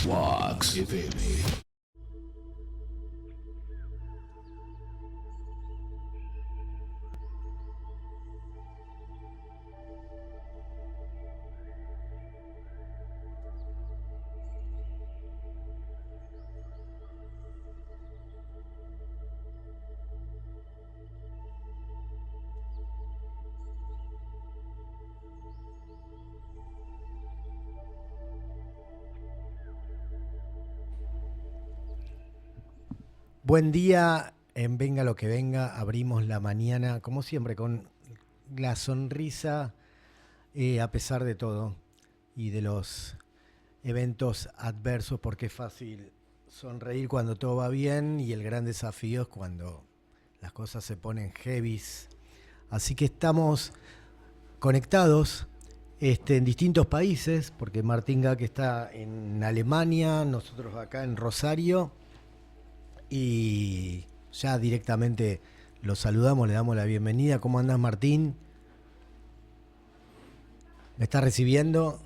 Fox FM. Buen día, en Venga lo que venga, abrimos la mañana, como siempre, con la sonrisa a pesar de todo y de los eventos adversos, porque es fácil sonreír cuando todo va bien y el gran desafío es cuando las cosas se ponen heavies. Así que estamos conectados en distintos países, porque Martín Gack está en Alemania, nosotros acá en Rosario. Y ya directamente lo saludamos, le damos la bienvenida. ¿Cómo andás, Martín? ¿Me estás recibiendo?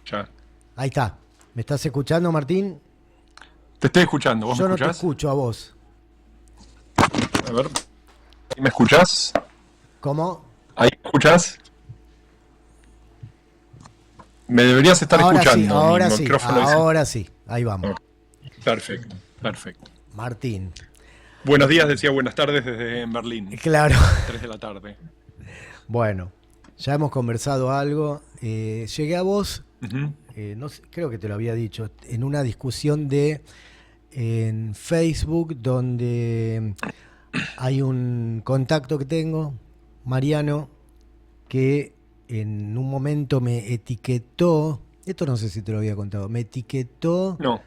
Ya. Ahí está. ¿Me estás escuchando, Martín? Te estoy escuchando, ¿vos Yo me no te escuchás? escucho a vos. A ver, ¿ahí me escuchás? ¿Cómo? ¿Ahí me escuchás? Me deberías estar Ahora sí, escuchando, mi ahora sí, micrófono dice... ahora sí. Ahí vamos. Ok, perfecto, perfecto. Martín. Buenos días, decía buenas tardes desde Berlín, Claro. 3 de la tarde. Bueno, ya hemos conversado algo. Llegué a vos, Ujú. no sé, creo que te lo había dicho, en una discusión en Facebook donde hay un contacto que tengo, Mariano, que en un momento me etiquetó, esto no sé si te lo había contado, me etiquetó No,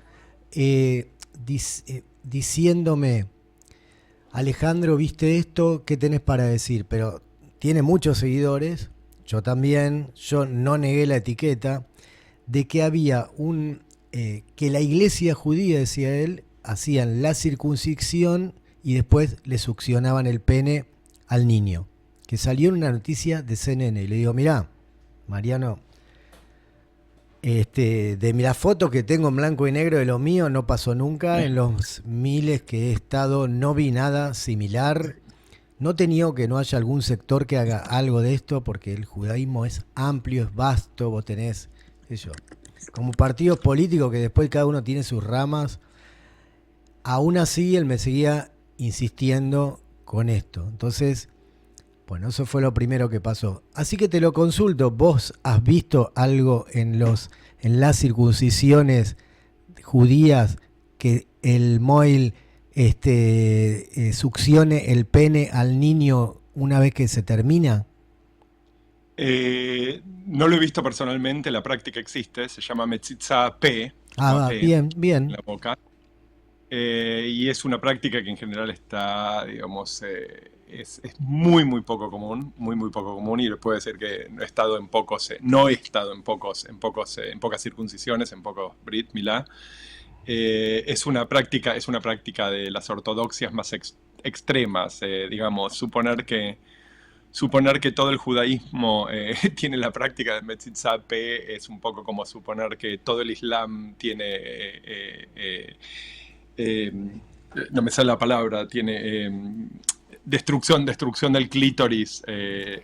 diciéndome, Alejandro, ¿viste esto? ¿Qué tenés para decir? Pero tiene muchos seguidores, yo también, yo no negué la etiqueta, de que había que la iglesia judía, decía él, hacían la circuncisión y después le succionaban el pene al niño. Que salió en una noticia de CNN. Y le digo, mirá, Mariano, de la foto que tengo en blanco y negro de lo mío no pasó nunca. En los miles que he estado no vi nada similar. No te niego que no haya algún sector que haga algo de esto, porque el judaísmo es amplio, es vasto, vos tenés, qué sé yo, como partidos políticos que después cada uno tiene sus ramas. Aún así, él me seguía insistiendo con esto. Entonces, bueno, eso fue lo primero que pasó. Así que te lo consulto. ¿Vos has visto algo en las circuncisiones judías que el Moil succione el pene al niño una vez que se termina? no lo he visto personalmente, la práctica existe, se llama Metzitza P, Ah, va, en bien, bien. la boca. Y es una práctica que en general está, digamos, es muy, muy poco común, y puedo decir que no he estado en pocos, no he estado en pocas circuncisiones, en pocos Brit Milá. Es una práctica de las ortodoxias más extremas, digamos, suponer que todo el judaísmo tiene la práctica de Metzitza P es un poco como suponer que todo el Islam tiene eh, no me sale la palabra, tiene destrucción del clítoris,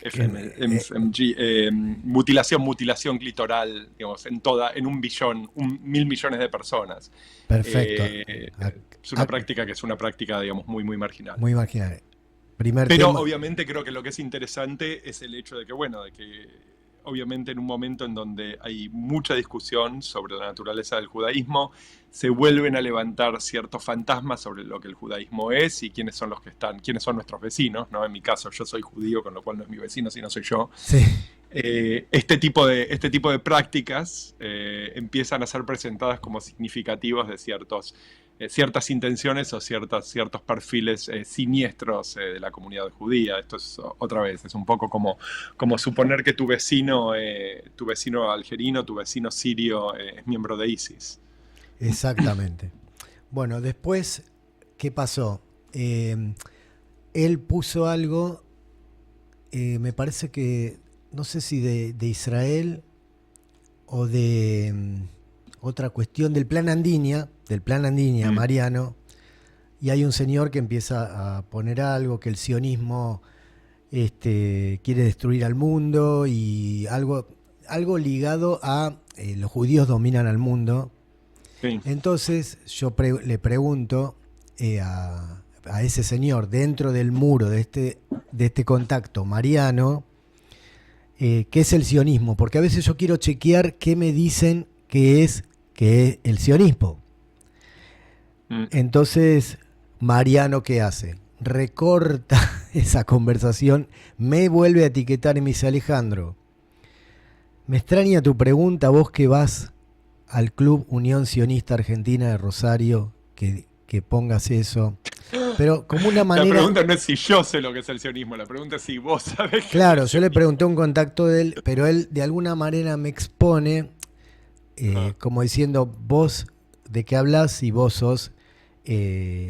FMG, mutilación clitoral, digamos, en un billón, 1.000 millones de personas. Perfecto. Es una práctica que es una práctica, digamos, muy, muy marginal. Muy marginal. Primer Pero tema. obviamente creo que lo que es interesante es el hecho de que, bueno, de que obviamente en un momento en donde hay mucha discusión sobre la naturaleza del judaísmo, se vuelven a levantar ciertos fantasmas sobre lo que el judaísmo es y quiénes son quiénes son nuestros vecinos, ¿no? En mi caso, yo soy judío, con lo cual no es mi vecino, sino soy yo. Sí. Este tipo de prácticas empiezan a ser presentadas como significativas de ciertas intenciones o ciertos perfiles siniestros de la comunidad judía. Esto es, otra vez, es un poco como suponer que tu vecino algerino, tu vecino sirio es miembro de ISIS. Exactamente. Bueno, después, ¿qué pasó? Él puso algo, me parece que, no sé si de Israel o otra cuestión del plan Andinia, Mariano, y hay un señor que empieza a poner algo, que el sionismo quiere destruir al mundo y algo ligado a los judíos dominan al mundo. Sí. Entonces yo le pregunto a ese señor dentro del muro de este contacto mariano, ¿qué es el sionismo? Porque a veces yo quiero chequear qué me dicen que es el sionismo. Entonces, Mariano, ¿qué hace? Recorta esa conversación, me vuelve a etiquetar y me dice: Alejandro, me extraña tu pregunta, vos que vas al Club Unión Sionista Argentina de Rosario, que pongas eso. Pero como una manera... La pregunta no es si yo sé lo que es el sionismo, la pregunta es si vos sabés. Claro, yo le pregunté a un contacto de él, pero él de alguna manera me expone, como diciendo, vos de qué hablas y vos sos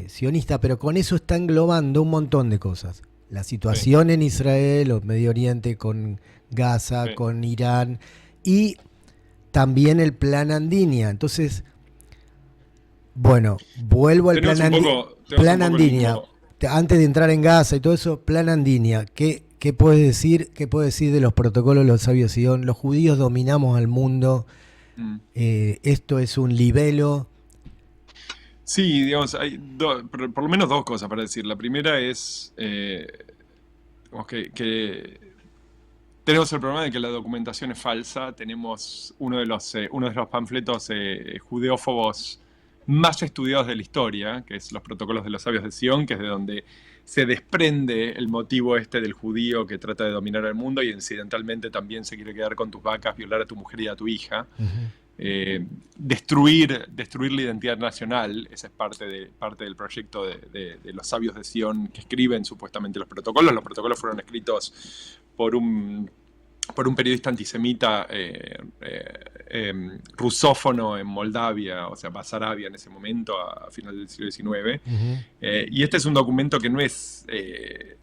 sionista, pero con eso está englobando un montón de cosas. La situación en Israel o Medio Oriente con Gaza, con Irán y también el plan Andinia. Entonces, bueno, vuelvo al plan Andinia. Antes de entrar en Gaza y todo eso, plan Andinia. ¿Qué puedes decir? ¿Qué puedes decir de los protocolos de los sabios Sion? Los judíos dominamos al mundo. Esto es un libelo. Sí, digamos, hay por lo menos dos cosas para decir. La primera es digamos que tenemos el problema de que la documentación es falsa. Tenemos uno de los panfletos judeófobos más estudiados de la historia, que es los protocolos de los sabios de Sion, que es de donde se desprende el motivo del judío que trata de dominar el mundo y incidentalmente también se quiere quedar con tus vacas, violar a tu mujer y a tu hija. Destruir la identidad nacional. Esa es parte del proyecto de los sabios de Sion que escriben supuestamente los protocolos. Los protocolos fueron escritos por un periodista antisemita rusófono en Moldavia, o sea, Basarabia en ese momento, a final del siglo XIX. Y este es un documento que no es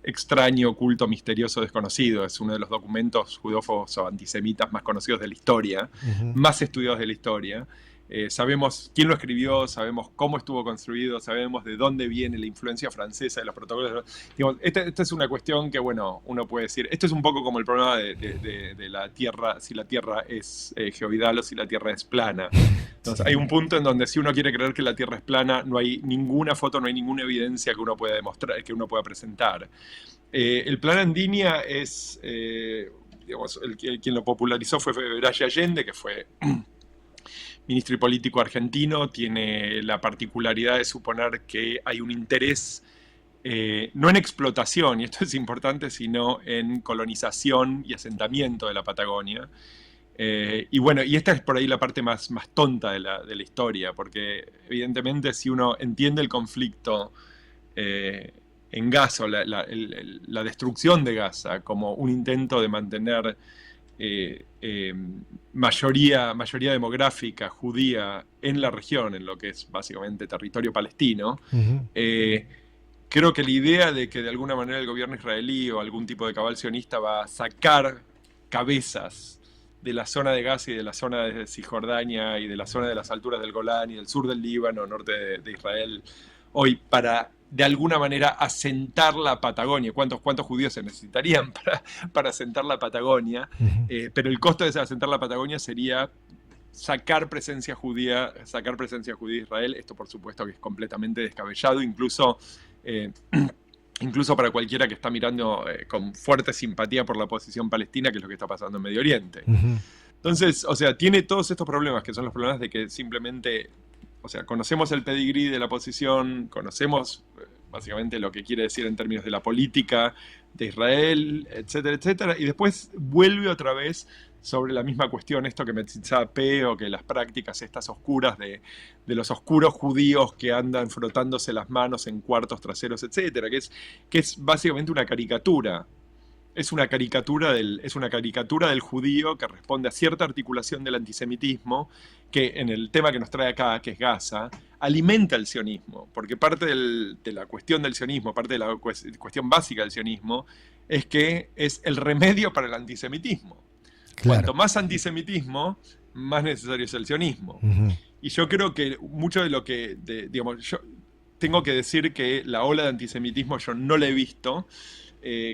extraño, oculto, misterioso, desconocido. Es uno de los documentos judófobos o antisemitas más conocidos de la historia, más estudiados de la historia. Sabemos quién lo escribió, sabemos cómo estuvo construido, sabemos de dónde viene la influencia francesa de los protocolos. Digamos, esta es una cuestión que, bueno, uno puede decir, esto es un poco como el problema de la Tierra, si la Tierra es geoidal o si la Tierra es plana. Entonces, hay un punto en donde si uno quiere creer que la Tierra es plana, no hay ninguna foto, no hay ninguna evidencia que uno pueda demostrar, que uno pueda presentar. El plan Andinia es, digamos, quien lo popularizó fue Horacio Allende, que fue ministro y político argentino. Tiene la particularidad de suponer que hay un interés, no en explotación, y esto es importante, sino en colonización y asentamiento de la Patagonia. Y bueno, y esta es por ahí la parte más tonta de la historia, porque evidentemente si uno entiende el conflicto en Gaza, o la destrucción de Gaza como un intento de mantener mayoría demográfica judía en la región, en lo que es básicamente territorio palestino, creo que la idea de que de alguna manera el gobierno israelí o algún tipo de cabal sionista va a sacar cabezas de la zona de Gaza y de la zona de Cisjordania y de la zona de las alturas del Golán y del sur del Líbano, norte de Israel, hoy para de alguna manera asentar la Patagonia. ¿Cuántos judíos se necesitarían para asentar la Patagonia? Pero el costo de asentar la Patagonia sería sacar presencia judía de Israel. Esto por supuesto que es completamente descabellado, incluso para cualquiera que está mirando con fuerte simpatía por la posición palestina, que es lo que está pasando en Medio Oriente. Entonces, o sea, tiene todos estos problemas, que son los problemas de que simplemente, o sea, conocemos el pedigrí de la posición, conocemos básicamente lo que quiere decir en términos de la política de Israel, etcétera, etcétera, y después vuelve otra vez sobre la misma cuestión, esto que me citaba Peo, que las prácticas estas oscuras de los oscuros judíos que andan frotándose las manos en cuartos traseros, etcétera, que es básicamente una caricatura. Es una caricatura del judío que responde a cierta articulación del antisemitismo que en el tema que nos trae acá, que es Gaza, alimenta el sionismo, porque parte de la cuestión del sionismo, parte de la cuestión básica del sionismo, es que es el remedio para el antisemitismo. Claro. Cuanto más antisemitismo, más necesario es el sionismo. Ujú. Y yo creo que mucho de lo que, digamos, yo tengo que decir que la ola de antisemitismo yo no la he visto.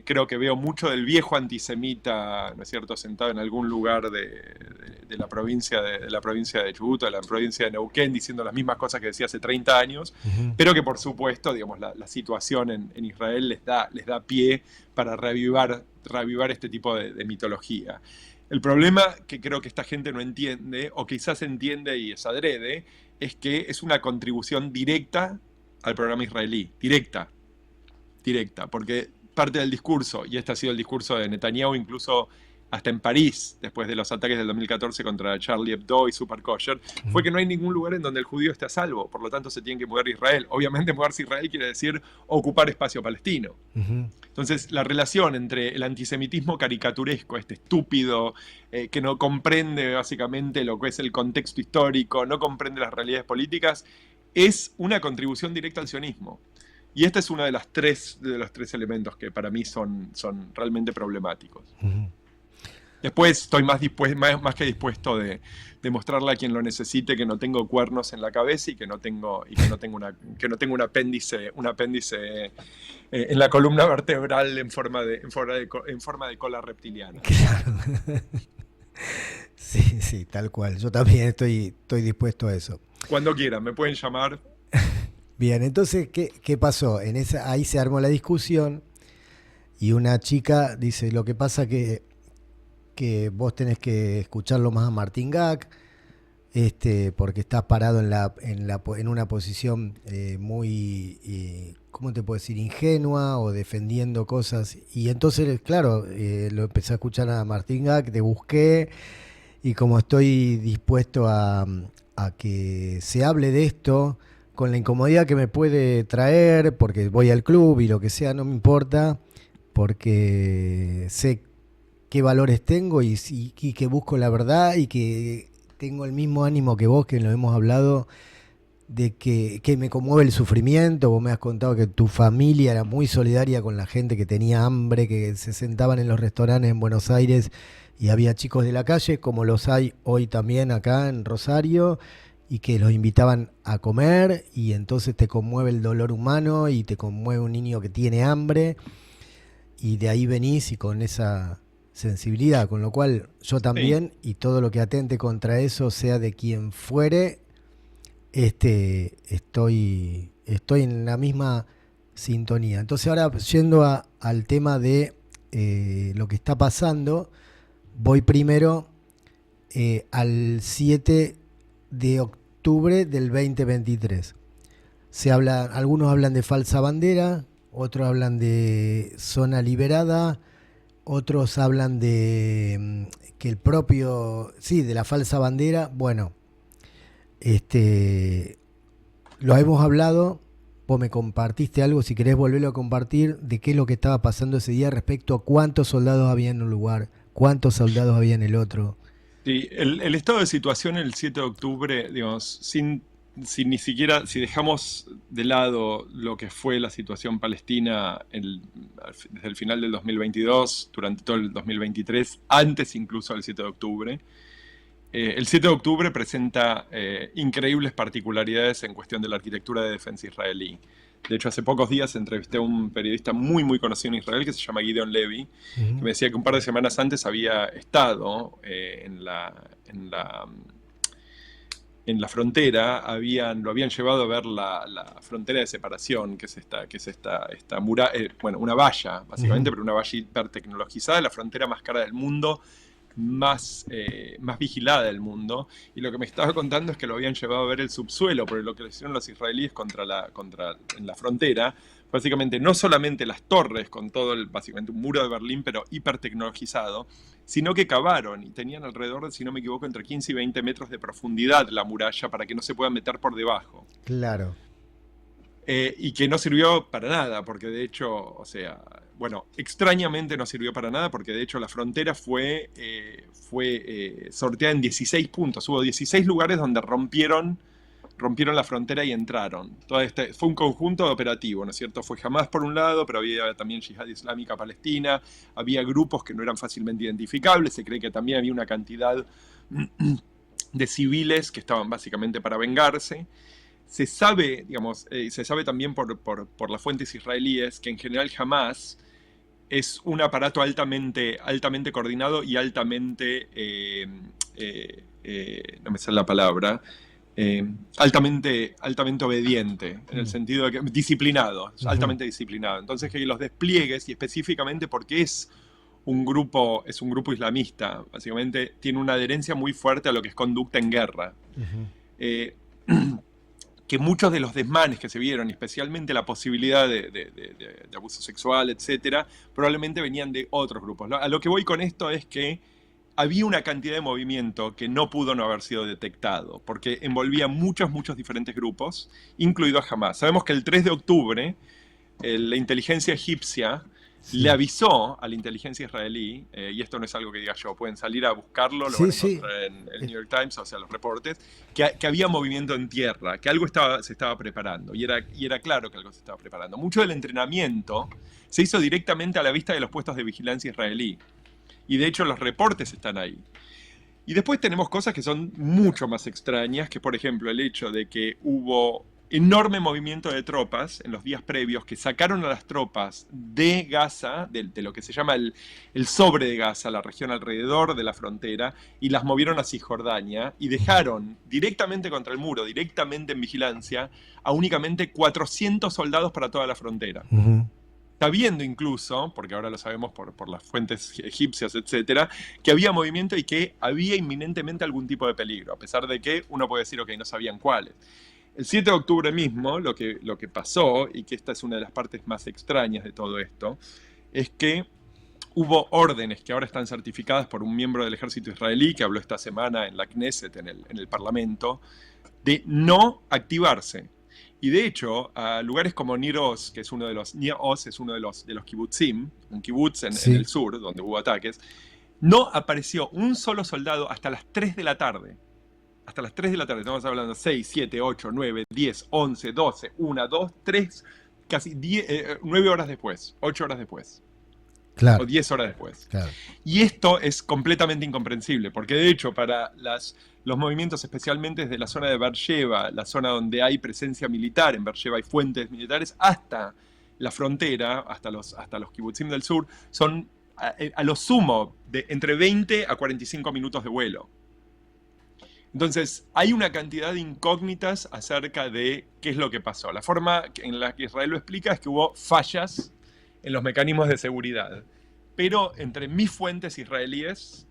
Creo que veo mucho del viejo antisemita, ¿no es cierto?, sentado en algún lugar de la provincia de la provincia de Chubut, de la provincia de Neuquén, diciendo las mismas cosas que decía hace 30 años, Ujú. pero que por supuesto, digamos, la situación en Israel les da pie para reavivar este tipo de mitología. El problema que creo que esta gente no entiende, o quizás entiende y es adrede, es que es una contribución directa al programa israelí, directa, porque parte del discurso, y este ha sido el discurso de Netanyahu incluso hasta en París, después de los ataques del 2014 contra Charlie Hebdo y Super Kosher, fue que no hay ningún lugar en donde el judío esté a salvo, por lo tanto se tiene que mudar a Israel. Obviamente mudarse a Israel quiere decir ocupar espacio palestino. Ujú. Entonces, la relación entre el antisemitismo caricaturesco, este estúpido, que no comprende básicamente lo que es el contexto histórico, no comprende las realidades políticas, es una contribución directa al sionismo. Y este es uno de los tres elementos que para mí son realmente problemáticos. Ujú. Después estoy más que dispuesto de mostrarle a quien lo necesite que no tengo cuernos en la cabeza y que no tengo un apéndice en la columna vertebral en forma de cola reptiliana. Claro. Sí, sí, tal cual. Yo también estoy dispuesto a eso. Cuando quieran, me pueden llamar. Bien, entonces, ¿qué pasó? Ahí se armó la discusión y una chica dice, lo que pasa que vos tenés que escucharlo más a Martín Gac, porque estás parado en una posición muy, ¿cómo te puedo decir? Ingenua o defendiendo cosas. Y entonces, claro, lo empecé a escuchar a Martín Gac, te busqué y como estoy dispuesto a que se hable de esto, con la incomodidad que me puede traer, porque voy al club y lo que sea, no me importa, porque sé qué valores tengo y que busco la verdad y que tengo el mismo ánimo que vos, que lo hemos hablado, de que me conmueve el sufrimiento. Vos me has contado que tu familia era muy solidaria con la gente que tenía hambre, que se sentaban en los restaurantes en Buenos Aires y había chicos de la calle, como los hay hoy también acá en Rosario, y que los invitaban a comer, y entonces te conmueve el dolor humano y te conmueve un niño que tiene hambre, y de ahí venís y con esa sensibilidad, con lo cual yo también, y todo lo que atente contra eso, sea de quien fuere, estoy en la misma sintonía. Entonces ahora yendo al tema de lo que está pasando, voy primero al 7 de octubre del 2023. Algunos hablan de falsa bandera, otros hablan de zona liberada, otros hablan de que el propio, sí, de la falsa bandera. Bueno, lo hemos hablado, vos me compartiste algo, si querés volverlo a compartir, de qué es lo que estaba pasando ese día respecto a cuántos soldados había en un lugar, cuántos soldados había en el otro. Sí, el estado de situación el 7 de octubre, digamos, sin ni siquiera, si dejamos de lado lo que fue la situación palestina desde el final del 2022, durante todo el 2023, antes incluso del 7 de octubre, el 7 de octubre presenta increíbles particularidades en cuestión de la arquitectura de defensa israelí. De hecho, hace pocos días entrevisté a un periodista muy, muy conocido en Israel que se llama Gideon Levy, que me decía que un par de semanas antes había estado en la frontera, lo habían llevado a ver la frontera de separación, que es esta una valla, básicamente, pero una valla hipertecnologizada, la frontera más cara del mundo, más vigilada del mundo, y lo que me estaba contando es que lo habían llevado a ver el subsuelo, porque lo que le hicieron los israelíes en la frontera, básicamente no solamente las torres con básicamente un muro de Berlín, pero hipertecnologizado, sino que cavaron y tenían alrededor de, si no me equivoco, entre 15 y 20 metros de profundidad la muralla para que no se puedan meter por debajo. Claro. Y que no sirvió para nada, porque de hecho, extrañamente no sirvió para nada, porque de hecho la frontera fue sorteada en 16 puntos. Hubo 16 lugares donde rompieron la frontera y entraron. Fue un conjunto operativo, ¿no es cierto? Fue Hamas por un lado, pero había también Yihad Islámica Palestina, había grupos que no eran fácilmente identificables, se cree que también había una cantidad de civiles que estaban básicamente para vengarse. Se sabe, digamos, se sabe también por las fuentes israelíes que en general Hamas es un aparato altamente coordinado y altamente, no me sale la palabra, altamente obediente, en el sentido de que disciplinado, altamente disciplinado. Entonces que los despliegues, y específicamente porque es un grupo islamista, básicamente tiene una adherencia muy fuerte a lo que es conducta en guerra. Eh, que muchos de los desmanes que se vieron, especialmente la posibilidad de abuso sexual, etcétera, probablemente venían de otros grupos. A lo que voy con esto es que había una cantidad de movimiento que no pudo no haber sido detectado, porque envolvía muchos diferentes grupos, incluido a Hamas. Sabemos que el 3 de octubre, la inteligencia egipcia le avisó a la inteligencia israelí, y esto no es algo que diga yo, pueden salir a buscarlo, lo van a encontrar en el New York Times, o sea, los reportes, que había movimiento en tierra, que algo se estaba preparando, y era claro que algo se estaba preparando. Mucho del entrenamiento se hizo directamente a la vista de los puestos de vigilancia israelí, y de hecho los reportes están ahí. Y después tenemos cosas que son mucho más extrañas, que por ejemplo el hecho de que hubo enorme movimiento de tropas en los días previos que sacaron a las tropas de Gaza, de lo que se llama el sobre de Gaza, la región alrededor de la frontera, y las movieron a Cisjordania y dejaron directamente contra el muro, directamente en vigilancia, a únicamente 400 soldados para toda la frontera. Sabiendo incluso, porque ahora lo sabemos por las fuentes egipcias, etcétera, que había movimiento y que había inminentemente algún tipo de peligro, a pesar de que uno puede decir, ok, no sabían cuáles. El 7 de octubre mismo, lo que pasó, y que esta es una de las partes más extrañas de todo esto, es que hubo órdenes que ahora están certificadas por un miembro del ejército israelí, que habló esta semana en la Knesset, en el Parlamento, de no activarse. Y de hecho, a lugares como Nir Oz, que es uno de los kibutzim, un kibutz en el sur, donde hubo ataques, no apareció un solo soldado hasta las 3 de la tarde. Hasta las 3 de la tarde, estamos hablando 6, 7, 8, 9, 10, 11, 12, 1, 2, 3, casi 9 horas después, 8 horas después. Claro. O 10 horas después. Claro. Y esto es completamente incomprensible, porque de hecho para los movimientos, especialmente desde la zona de Beersheba, la zona donde hay presencia militar, en Beersheba hay fuentes militares, hasta la frontera, hasta los kibutzim del sur, son a lo sumo de entre 20 a 45 minutos de vuelo. Entonces, hay una cantidad de incógnitas acerca de qué es lo que pasó. La forma en la que Israel lo explica es que hubo fallas en los mecanismos de seguridad. Pero entre mis fuentes israelíes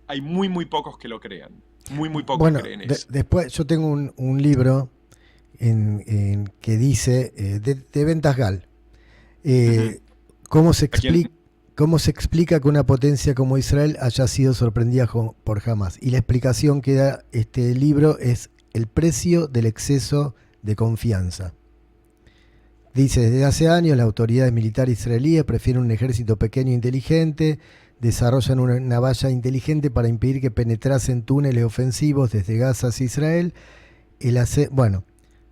hay muy pocos que lo crean. Muy pocos creen eso. Después yo tengo un libro que dice, de Ventas Gal, ¿Cómo se explica que una potencia como Israel haya sido sorprendida por Hamas? Y la explicación que da este libro es el precio del exceso de confianza. Dice, desde hace años las autoridades militares israelíes prefieren un ejército pequeño e inteligente, desarrollan una valla inteligente para impedir que penetrasen túneles ofensivos desde Gaza hacia Israel.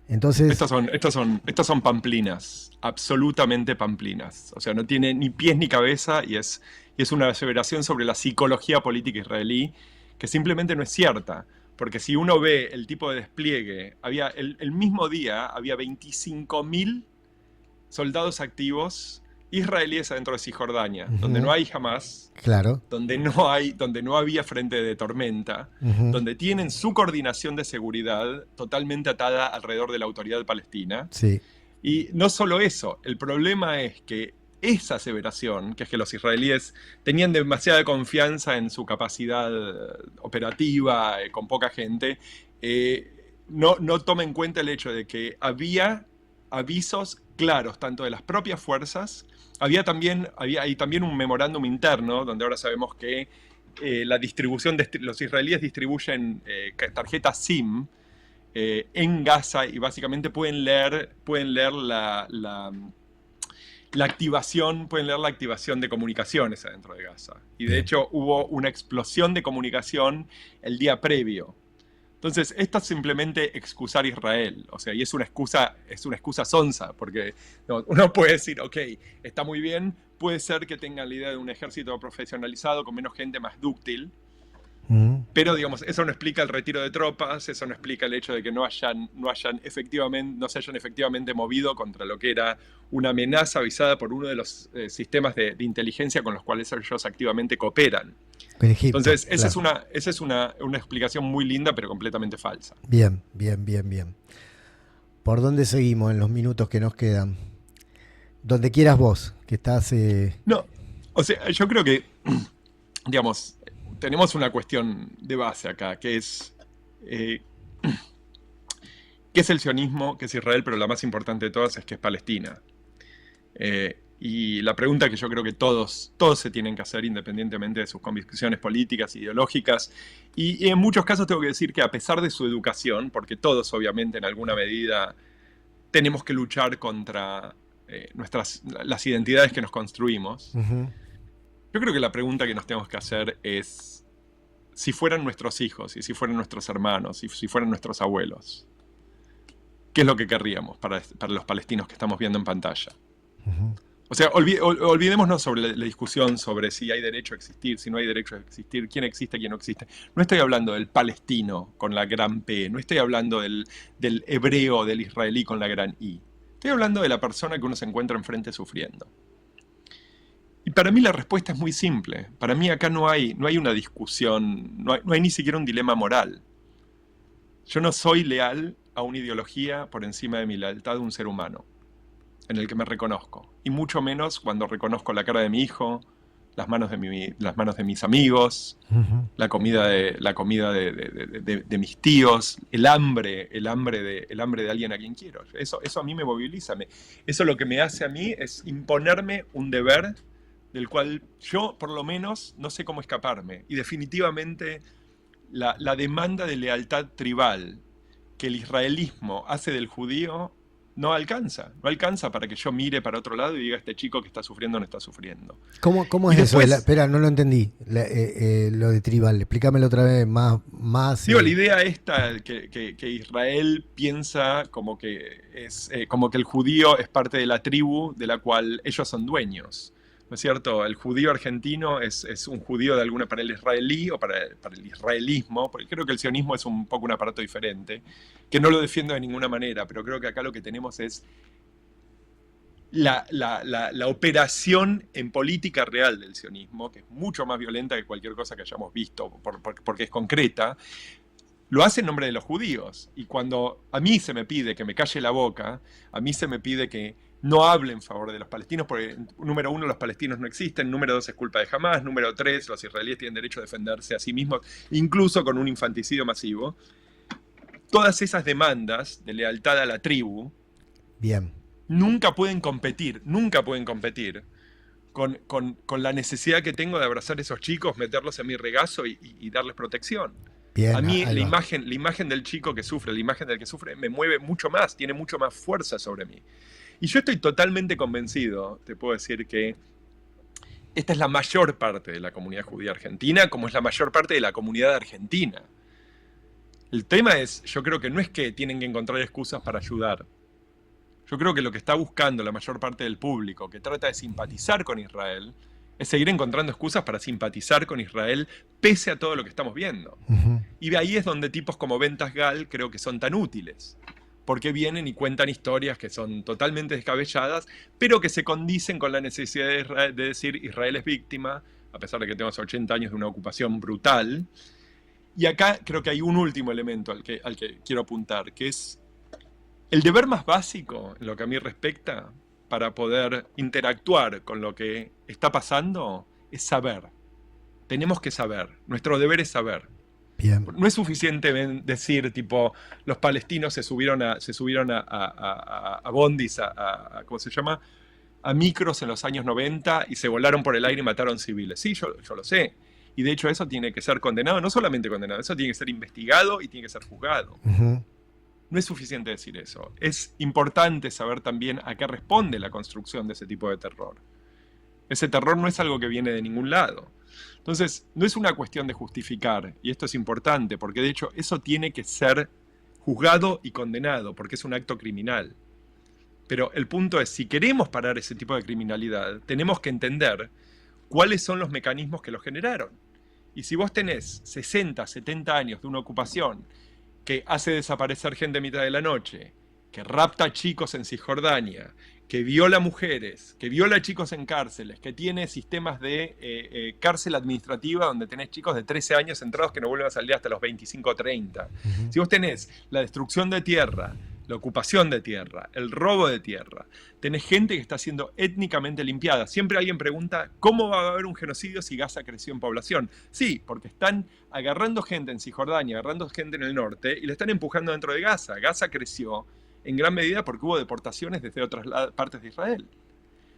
Entonces, estas son pamplinas, absolutamente pamplinas. O sea, no tiene ni pies ni cabeza y es una aseveración sobre la psicología política israelí que simplemente no es cierta. Porque si uno ve el tipo de despliegue, el mismo día había 25.000 soldados activos israelíes adentro de Cisjordania, donde no hay Hamas, claro, donde no había frente de tormenta, donde tienen su coordinación de seguridad totalmente atada alrededor de la autoridad palestina. Sí. Y no solo eso, el problema es que esa aseveración, que es que los israelíes tenían demasiada confianza en su capacidad operativa, con poca gente, no toma en cuenta el hecho de que había avisos claros, tanto de las propias fuerzas. Hay también un memorándum interno, donde ahora sabemos que la distribución los israelíes distribuyen tarjetas SIM en Gaza y básicamente pueden leer la activación, de comunicaciones adentro de Gaza. Y de hecho hubo una explosión de comunicación el día previo. Entonces, esto es simplemente excusar a Israel, o sea, y es una excusa sonsa, porque uno puede decir, ok, está muy bien, puede ser que tengan la idea de un ejército profesionalizado con menos gente, más dúctil, Ujú. Pero, digamos, eso no explica el retiro de tropas, eso no explica el hecho de que no se hayan efectivamente movido contra lo que era una amenaza avisada por uno de los sistemas de inteligencia con los cuales ellos activamente cooperan. En Egipto, Entonces, claro. esa es una explicación muy linda, pero completamente falsa. Bien, bien, bien, bien. ¿Por dónde seguimos en los minutos que nos quedan? Donde quieras vos, que estás... No, o sea, yo creo que, digamos, tenemos una cuestión de base acá, que es eh, qué es el sionismo, qué es Israel, pero la más importante de todas es que es Palestina. Y la pregunta que yo creo que todos se tienen que hacer, independientemente de sus convicciones políticas, ideológicas, y en muchos casos tengo que decir que a pesar de su educación, porque todos obviamente en alguna medida tenemos que luchar contra las identidades que nos construimos, Ujú. yo creo que la pregunta que nos tenemos que hacer es si fueran nuestros hijos, y si fueran nuestros hermanos, y si fueran nuestros abuelos, ¿qué es lo que querríamos para los palestinos que estamos viendo en pantalla? O sea, olvidémonos sobre la discusión sobre si hay derecho a existir, si no hay derecho a existir, quién existe, quién no existe. No estoy hablando del palestino con la gran P, no estoy hablando del hebreo, del israelí con la gran I. Estoy hablando de la persona que uno se encuentra enfrente sufriendo. Y para mí la respuesta es muy simple. Para mí acá no hay una discusión, no hay ni siquiera un dilema moral. Yo no soy leal a una ideología por encima de mi lealtad a un ser humano en el que me reconozco. Y mucho menos cuando reconozco la cara de mi hijo, las manos de mis amigos, Ujú. la comida de mis tíos, el hambre de alguien a quien quiero. Eso a mí me moviliza. Eso lo que me hace a mí es imponerme un deber del cual yo, por lo menos, no sé cómo escaparme. Y definitivamente la demanda de lealtad tribal que el israelismo hace del judío no alcanza para que yo mire para otro lado y diga este chico que está sufriendo no está sufriendo. ¿Cómo Y es eso? después, Espera, no lo entendí. Lo de tribal. Explícamelo otra vez más. digo, la idea esta que Israel piensa como que el judío es parte de la tribu de la cual ellos son dueños. ¿No es cierto? El judío argentino es un judío de alguna para el israelí o para el israelismo, porque creo que el sionismo es un poco un aparato diferente, que no lo defiendo de ninguna manera, pero creo que acá lo que tenemos es la operación en política real del sionismo, que es mucho más violenta que cualquier cosa que hayamos visto, porque es concreta, lo hace en nombre de los judíos. Y cuando a mí se me pide que me calle la boca, a mí se me pide que no hable en favor de los palestinos, porque número uno, los palestinos no existen, número dos, es culpa de Hamás, número tres, los israelíes tienen derecho a defenderse a sí mismos, incluso con un infanticidio masivo. Todas esas demandas de lealtad a la tribu Bien. nunca pueden competir con la necesidad que tengo de abrazar a esos chicos, meterlos en mi regazo y darles protección. A Bien, mí ahí va. la imagen del chico que sufre, la imagen del que sufre, me mueve mucho más, tiene mucho más fuerza sobre mí. Y yo estoy totalmente convencido, te puedo decir que esta es la mayor parte de la comunidad judía argentina, como es la mayor parte de la comunidad argentina. El tema es, yo creo que no es que tienen que encontrar excusas para ayudar. Yo creo que lo que está buscando la mayor parte del público, que trata de simpatizar con Israel, es seguir encontrando excusas para simpatizar con Israel pese a todo lo que estamos viendo. Ujú. Y de ahí es donde tipos como Ventas Gal creo que son tan útiles, porque vienen y cuentan historias que son totalmente descabelladas, pero que se condicen con la necesidad de decir Israel es víctima, a pesar de que tenemos 80 años de una ocupación brutal. Y acá creo que hay un último elemento al que quiero apuntar, que es el deber más básico, en lo que a mí respecta, para poder interactuar con lo que está pasando, es saber. Tenemos que saber. Nuestro deber es saber. Bien. No es suficiente decir, tipo, los palestinos se subieron a bondis, ¿cómo se llama? A micros en los años 90 y se volaron por el aire y mataron civiles. Sí, yo lo sé. Y de hecho eso tiene que ser condenado, no solamente condenado, eso tiene que ser investigado y tiene que ser juzgado. Ujú. No es suficiente decir eso. Es importante saber también a qué responde la construcción de ese tipo de terror. Ese terror no es algo que viene de ningún lado. Entonces, no es una cuestión de justificar, y esto es importante, porque de hecho eso tiene que ser juzgado y condenado, porque es un acto criminal. Pero el punto es, si queremos parar ese tipo de criminalidad, tenemos que entender cuáles son los mecanismos que lo generaron. Y si vos tenés 60, 70 años de una ocupación que hace desaparecer gente a mitad de la noche, que rapta chicos en Cisjordania, que viola mujeres, que viola chicos en cárceles, que tiene sistemas de cárcel administrativa donde tenés chicos de 13 años entrados que no vuelven a salir hasta los 25 o 30. Si vos tenés la destrucción de tierra, la ocupación de tierra, el robo de tierra, tenés gente que está siendo étnicamente limpiada. Siempre alguien pregunta, ¿cómo va a haber un genocidio si Gaza creció en población? Sí, porque están agarrando gente en Cisjordania, agarrando gente en el norte y la están empujando dentro de Gaza. Gaza creció en gran medida porque hubo deportaciones desde otras partes de Israel.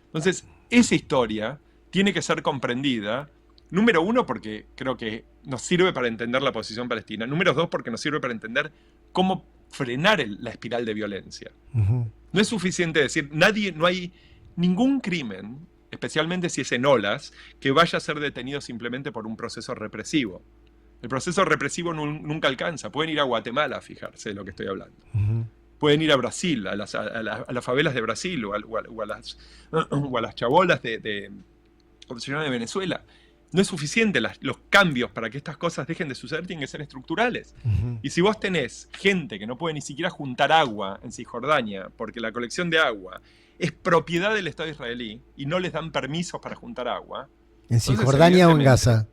Entonces, esa historia tiene que ser comprendida, número uno, porque creo que nos sirve para entender la posición palestina. Número dos, porque nos sirve para entender cómo frenar la espiral de violencia. No es suficiente decir, no hay ningún crimen, especialmente si es en olas, que vaya a ser detenido simplemente por un proceso represivo. El proceso represivo nunca alcanza. Pueden ir a Guatemala a fijarse de lo que estoy hablando. Pueden ir a Brasil, a las favelas de Brasil o a las chabolas de Venezuela. No es suficiente, los cambios para que estas cosas dejen de suceder tienen que ser estructurales. Y si vos tenés gente que no puede ni siquiera juntar agua en Cisjordania, porque la colección de agua es propiedad del Estado israelí y no les dan permisos para juntar agua. ¿En Cisjordania o en Gaza?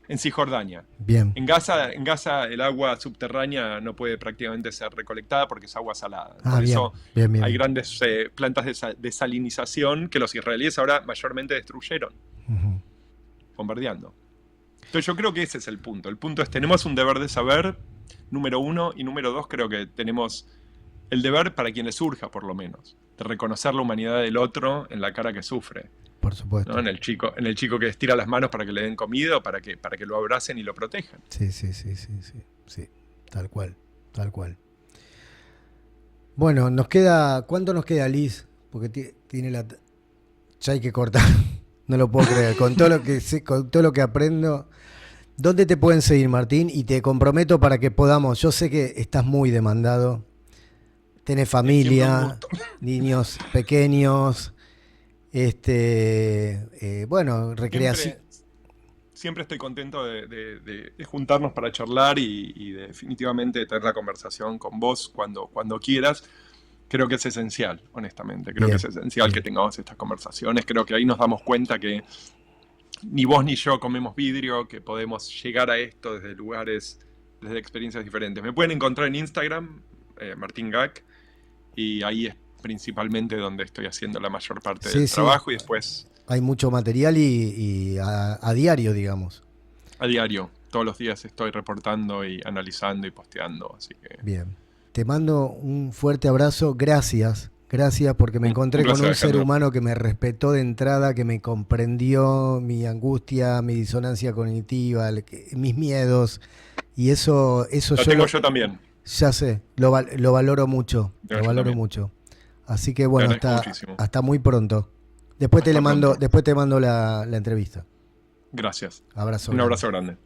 En Cisjordania. Bien. En Gaza el agua subterránea no puede prácticamente ser recolectada porque es agua salada. Por eso hay grandes plantas de desalinización que los israelíes ahora mayormente destruyeron. Bombardeando. Entonces yo creo que ese es el punto. El punto es, tenemos un deber de saber, número uno, y número dos, creo que tenemos el deber, para quien le surja por lo menos, de reconocer la humanidad del otro en la cara que sufre. Por supuesto. ¿No? En el chico que estira las manos para que le den comida o para que lo abracen y lo protejan. Sí. Tal cual. Bueno, ¿cuánto nos queda, Liz? Porque tiene ya hay que cortar. No lo puedo creer. Con todo lo que sé, con todo lo que aprendo. ¿Dónde te pueden seguir, Martín? Y te comprometo para que podamos. Yo sé que estás muy demandado. Tenés familia, niños pequeños. Bueno, recreación. Siempre estoy contento de juntarnos para charlar y definitivamente tener la conversación con vos cuando quieras. Creo que es esencial, honestamente. Creo que es esencial que tengamos estas conversaciones. Creo que ahí nos damos cuenta que ni vos ni yo comemos vidrio, que podemos llegar a esto desde lugares, desde experiencias diferentes. Me pueden encontrar en Instagram, Martín Gac, y ahí es principalmente donde estoy haciendo la mayor parte del trabajo y después... Hay mucho material y a diario, digamos. A diario. Todos los días estoy reportando y analizando y posteando, así que... Bien. Te mando un fuerte abrazo. Gracias porque me encontré con un ser humano que me respetó de entrada, que me comprendió mi angustia, mi disonancia cognitiva, mis miedos. Y eso lo tengo yo también. Ya sé, lo valoro mucho. Lo valoro mucho. Así que bueno, hasta muy pronto. Después te mando la entrevista. Gracias. Abrazo. Un abrazo grande.